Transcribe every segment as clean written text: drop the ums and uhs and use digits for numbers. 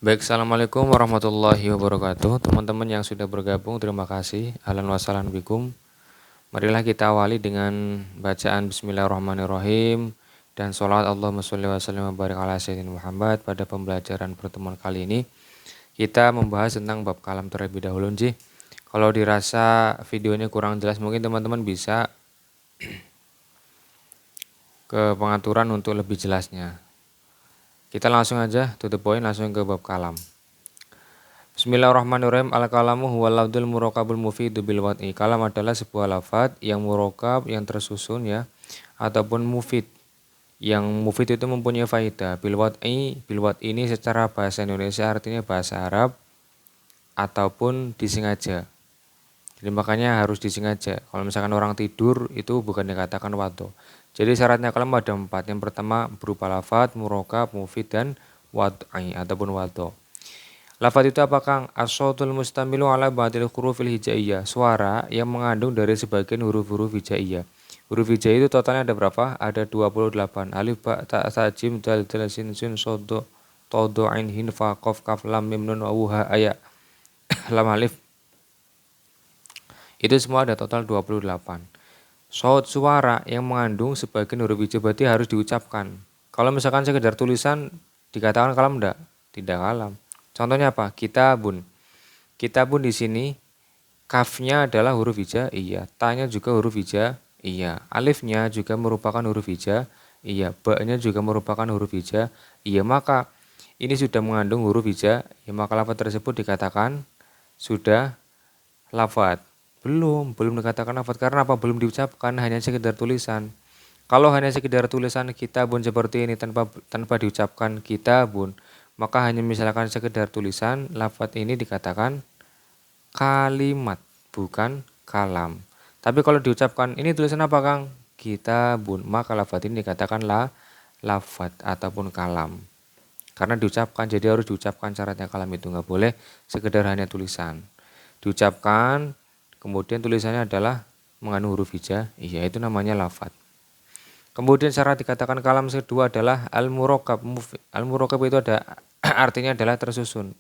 Baik, Assalamualaikum warahmatullahi wabarakatuh. Teman-teman yang sudah bergabung, terima kasih. Ahlan wa sahlan bikum. Marilah kita awali dengan bacaan Bismillahirrahmanirrahim dan sholawat Allahumma sholli wa sallim wa barik ala sayyidina Muhammad. Pada pembelajaran pertemuan kali ini, kita membahas tentang bab kalam terlebih dahulu, Ji. Kalau dirasa videonya kurang jelas, mungkin teman-teman bisa ke pengaturan untuk lebih jelasnya. Kita langsung aja to the point, langsung ke bab kalam. Bismillahirrahmanirrahim. Al-kalamu huwal lafdzul murokabul mufidu bil wad'i. Kalam adalah sebuah lafadz yang murokab, yang tersusun ya, ataupun mufid. Yang mufid itu mempunyai faidah. Bil wad'i ini secara bahasa Indonesia artinya bahasa Arab ataupun disengaja. Jadi makanya harus disengaja. Kalau misalkan orang tidur itu bukan dikatakan wad'u. Jadi syaratnya kalam ada 4. Yang pertama berupa lafadz, murokab, mufid, dan wad'i ataupun wad'u. Lafadz itu apakah as-sautul mustamilu ala ba'dil hurufil hijaiyah, suara yang mengandung dari sebagian huruf-huruf hijaiyah. Huruf hijaiyah itu totalnya ada berapa? Ada 28. Alif, ba, ta, sa, jim, dal, dal, sin, sun, sodo, todo, ain, hin, fa, qaf, kaf, lam, mim, nun, wa, ha, aya, lam, alif. Itu semua ada total 28. Saut suara yang mengandung sebagian huruf hijaiyah berarti harus diucapkan. Kalau misalkan sekedar tulisan dikatakan kalam enggak? Tidak kalam. Contohnya apa? Kitabun. Kitabun di sini kafnya adalah huruf hijaiyah, tanya juga huruf hijaiyah, alifnya juga merupakan huruf hijaiyah, ba-nya juga merupakan huruf hijaiyah. Maka ini sudah mengandung huruf hijaiyah, maka lafaz tersebut dikatakan sudah lafaz. Belum dikatakan lafaz karena apa? Belum diucapkan, hanya sekedar tulisan. Kalau hanya sekedar tulisan kitabun seperti ini tanpa diucapkan kitabun, maka hanya misalkan sekedar tulisan, lafadz ini dikatakan kalimat, bukan kalam. Tapi kalau diucapkan, ini tulisan apa Kang? Kitabun, maka lafadz ini dikatakan lafadz ataupun kalam. Karena diucapkan, jadi harus diucapkan syaratnya kalam itu, nggak boleh sekedar hanya tulisan. Diucapkan, kemudian tulisannya adalah mengandung huruf hijaiyah, itu namanya lafadz. Kemudian syarat dikatakan kalam kedua adalah al-murokab. Al-murokab itu ada artinya adalah tersusun.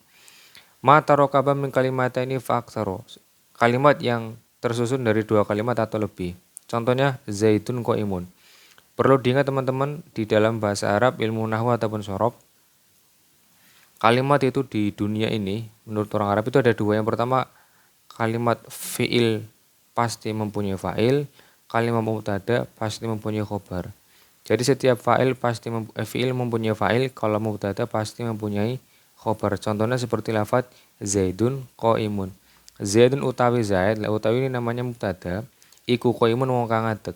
Ma tarokaba min kalimataini fa'aktsaru. Kalimat yang tersusun dari 2 kalimat atau lebih. Contohnya zaitun qaimun. Perlu diingat teman-teman, di dalam bahasa Arab, ilmu nahwu ataupun sorob, kalimat itu di dunia ini menurut orang Arab itu ada 2. Yang pertama, kalimat fi'il pasti mempunyai fa'il, kalimat mubtada pasti mempunyai khobar. Jadi setiap fi'il mempunyai fa'il, kalau mubtada pasti mempunyai khobar. Contohnya seperti lafaz zaidun qaimun. Zaidun utawi zaid, utawi ini namanya mubtada, iku qaimun wong kang ngadeg.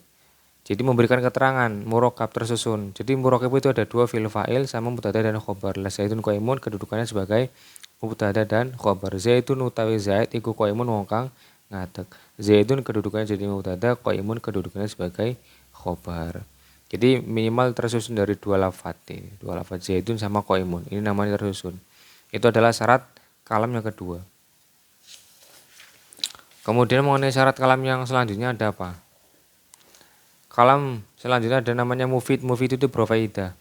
Jadi memberikan keterangan murokab tersusun. Jadi murokab itu ada 2, fi'il fa'il sama mubtada dan khobar. Zaidun qaimun kedudukannya sebagai mubtada dan khobar. Zaidun utawi zaid, iku qaimun wong kang ngadeg. Zaidun kedudukannya jadi mubtada, qaimun kedudukannya sebagai khobar. Jadi minimal tersusun dari 2 lafaz, 2 lafaz zaidun sama qaimun. Ini namanya tersusun. Itu adalah syarat kalam yang kedua. Kemudian mengenai syarat kalam yang selanjutnya ada apa? Kalam selanjutnya ada namanya mufid. Mufid itu berfaidah.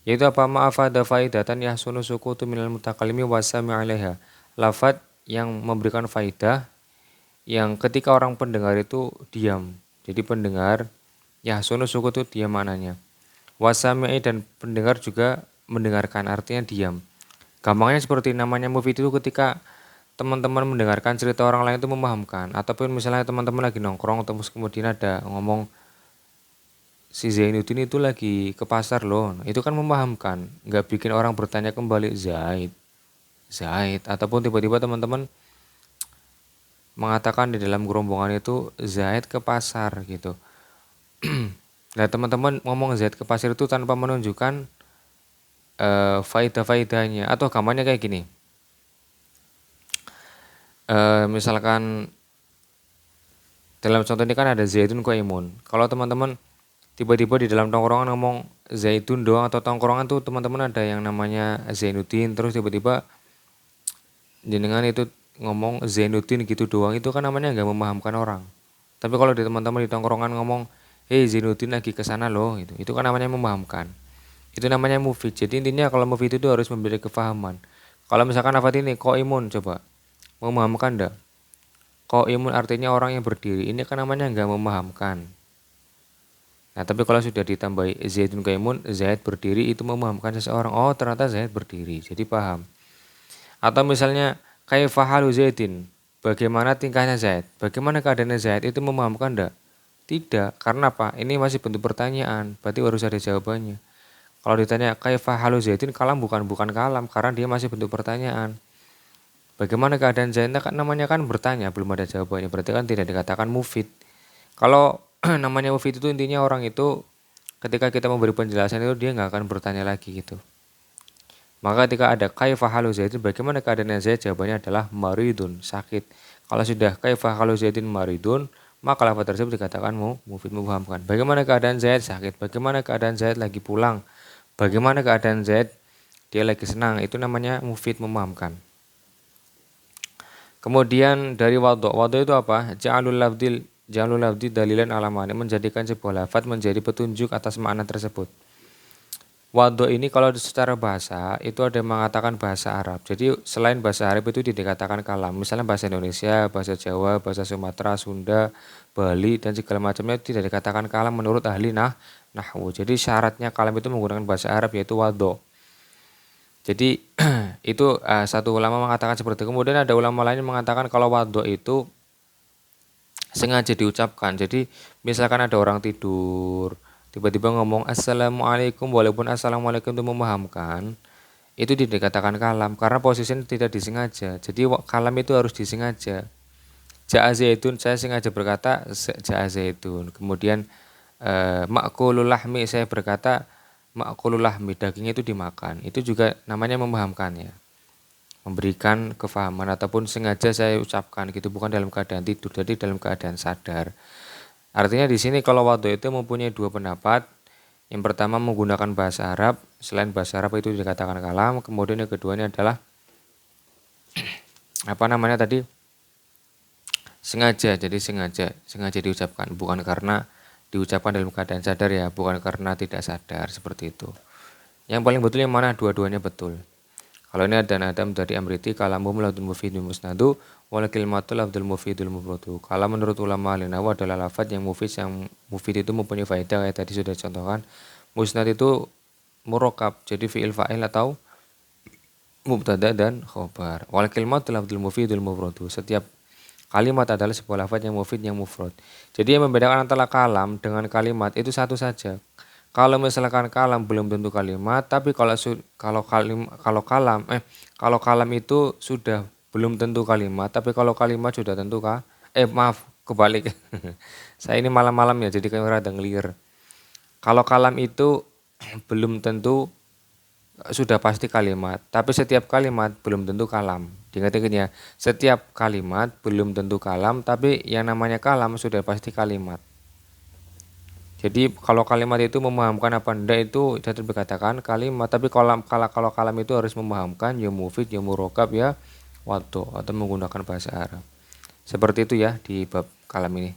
Yaitu apa? Ma'afada faidatan yahsunu sukutu minal mutakallimi wasami 'alaiha. Lafaz yang memberikan faidah yang ketika orang pendengar itu diam. Jadi pendengar yahsunu sukutu diam maknanya. Wasami dan pendengar juga mendengarkan, artinya diam. Gampangnya seperti namanya mufid itu ketika teman-teman mendengarkan cerita orang lain itu memahamkan. Ataupun misalnya teman-teman lagi nongkrong terus kemudian ada ngomong si Zainuddin itu lagi ke pasar loh. Itu kan memahamkan, nggak bikin orang bertanya kembali Zaid. Ataupun tiba-tiba teman-teman mengatakan di dalam gerombongan itu Zaid ke pasar gitu. Nah teman-teman ngomong Zaid ke pasar itu tanpa menunjukkan faidah-faidahnya. Atau gambarnya kayak gini. Misalkan dalam contoh ini kan ada Zaidun qaimun. Kalau teman-teman tiba-tiba di dalam tongkrongan ngomong Zaidun doang, atau tongkrongan tuh teman-teman ada yang namanya Zainuddin, terus tiba-tiba jenengan itu ngomong Zainuddin gitu doang, itu kan namanya nggak memahamkan orang. Tapi kalau di teman-teman di tongkrongan ngomong hei Zainuddin lagi ke sana loh, itu kan namanya memahamkan. Itu namanya mufid. Jadi intinya kalau mufid itu harus memberi kefahaman. Kalau misalkan lafadz ini qaimun, coba memahamkan enggak? Qaimun artinya orang yang berdiri. Ini kan namanya enggak memahamkan. Nah, tapi kalau sudah ditambahi Zaidun qaimun, Zaid berdiri, itu memahamkan seseorang. Oh, ternyata Zaid berdiri. Jadi paham. Atau misalnya kaifa halu Zaidin? Bagaimana tingkahnya Zaid? Bagaimana keadaannya Zaid? Itu memahamkan enggak? Tidak. Karena apa? Ini masih bentuk pertanyaan. Berarti harus ada jawabannya. Kalau ditanya kaifa halu Zaidin, kalam bukan kalam karena dia masih bentuk pertanyaan. Bagaimana keadaan Zaid? Kan namanya kan bertanya, belum ada jawabannya. Berarti kan tidak dikatakan mufid. Kalau namanya mufid itu intinya orang itu ketika kita memberi penjelasan itu dia nggak akan bertanya lagi gitu. Maka ketika ada kaifa halu Zaidin, bagaimana keadaan Zaid? Jawabannya adalah maridun, sakit. Kalau sudah kaifa halu Zaidin maridun, maka lafaz tersebut dikatakan mufid, memfahamkan. Bagaimana keadaan Zaid? Sakit. Bagaimana keadaan Zaid? Lagi pulang. Bagaimana keadaan Zaid? Dia lagi senang. Itu namanya mufid, memahamkan. Kemudian dari wadhu. Wadhu itu apa? Ja'alul lafdi dalilan ala ma'na, menjadikan sebuah lafaz menjadi petunjuk atas makna tersebut. Wadhu ini kalau secara bahasa itu ada yang mengatakan bahasa Arab. Jadi selain bahasa Arab itu dikatakan kalam. Misalnya bahasa Indonesia, bahasa Jawa, bahasa Sumatera, Sunda, Bali dan segala macamnya itu tidak dikatakan kalam menurut ahli nahwu. Jadi syaratnya kalam itu menggunakan bahasa Arab yaitu wadhu. Jadi itu satu ulama mengatakan seperti itu. Kemudian ada ulama lain yang mengatakan kalau wadhu itu sengaja diucapkan. Jadi misalkan ada orang tidur, tiba-tiba ngomong assalamualaikum, walaupun assalamualaikum itu memahamkan, itu tidak dikatakan kalam karena posisinya tidak disengaja. Jadi kalam itu harus disengaja. Ja'a Zaidun, saya sengaja berkata Ja'a Zaidun. Kemudian ma'kulul lahmi, saya berkata ma'kulul lahmi, daging itu dimakan. Itu juga namanya memahamkan ya. Memberikan kefahaman ataupun sengaja saya ucapkan gitu, bukan dalam keadaan tidur, jadi dalam keadaan sadar. Artinya di sini kalau wadhu itu mempunyai dua pendapat. Yang pertama menggunakan bahasa Arab, selain bahasa Arab itu dikatakan kalam. Kemudian yang keduanya adalah apa namanya tadi? Sengaja, jadi sengaja diucapkan, bukan karena diucapkan dalam keadaan sadar ya, bukan karena tidak sadar, seperti itu. Yang paling betul yang mana? Dua-duanya betul. Kalau ini ada nadam dari Amriti, kalamuhum lafdul mufidul musnadu wal kalimatul lafdul mufidul mufradu. Kalau menurut ulama al-nahwu adalah lafaz yang mufid itu mempunyai faedah, kayak tadi sudah contohkan. Musnad itu murakkab, jadi fi'il fa'il atau mubtada dan khobar. Wal kalimatul lafdul mufidul mufradu. Setiap kalimat adalah sebuah lafaz yang mufid, yang mufrad. Jadi yang membedakan antara kalam dengan kalimat itu satu saja. Kalau misalkan kalam belum tentu kalimat, tapi kalau kalam itu sudah belum tentu kalimat, tapi kalau kalimat sudah tentu maaf, kebalik. Saya ini malam-malam ya, jadi kayak rada ngelir. Kalau kalam itu belum tentu sudah pasti kalimat, tapi setiap kalimat belum tentu kalam. Diingat-ingat ya, setiap kalimat belum tentu kalam, tapi yang namanya kalam sudah pasti kalimat. Jadi kalau kalimat itu memahamkan apa enggak itu tetap dikatakan kalimat, tapi kalau kalam itu harus memahamkan ya mufid, ya murakkab, ya wadhu atau menggunakan bahasa Arab. Seperti itu ya di bab kalam ini.